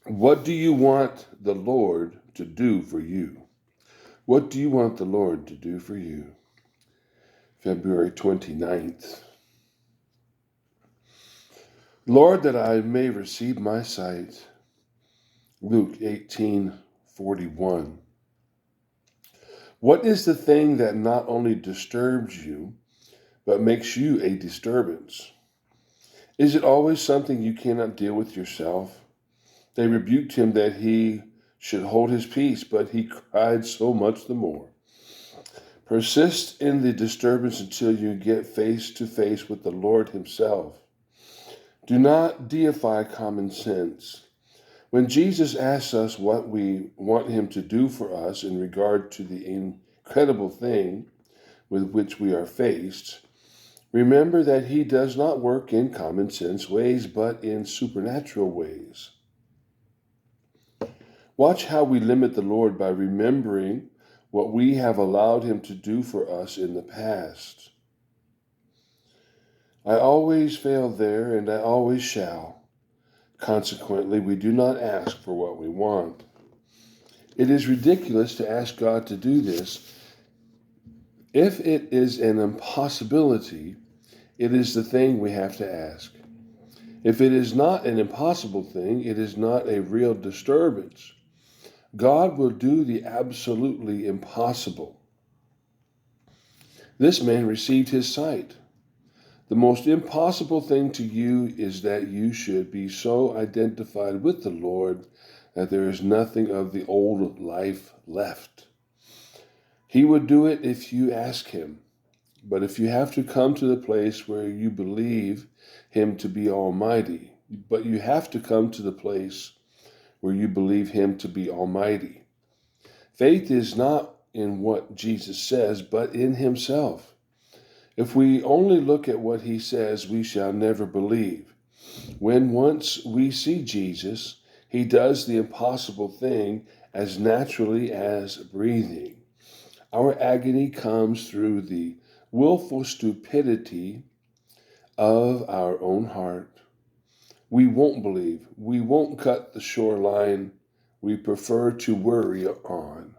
What do you want the Lord to do for you? What do you want the Lord to do for you? February 29th. Lord, that I may receive my sight. Luke 18:41. What is the thing that not only disturbs you, but makes you a disturbance? Is it always something you cannot deal with yourself? They rebuked him that he should hold his peace, but he cried so much the more. Persist in the disturbance until you get face to face with the Lord himself. Do not deify common sense. When Jesus asks us what we want him to do for us in regard to the incredible thing with which we are faced, remember that he does not work in common sense ways, but in supernatural ways. Watch how we limit the Lord by remembering what we have allowed him to do for us in the past. I always fail there, and I always shall. Consequently, we do not ask for what we want. It is ridiculous to ask God to do this. If it is an impossibility, it is the thing we have to ask. If it is not an impossible thing, it is not a real disturbance. God will do the absolutely impossible. This man received his sight. The most impossible thing to you is that you should be so identified with the Lord that there is nothing of the old life left. He would do it if you ask him. But if you have to come to the place where you believe him to be almighty, but you have to come to the place where you believe him to be almighty. Faith is not in what Jesus says, but in himself. If we only look at what he says, we shall never believe. When once we see Jesus, he does the impossible thing as naturally as breathing. Our agony comes through the willful stupidity of our own heart. We won't believe. We won't cut the shoreline. We prefer to worry on.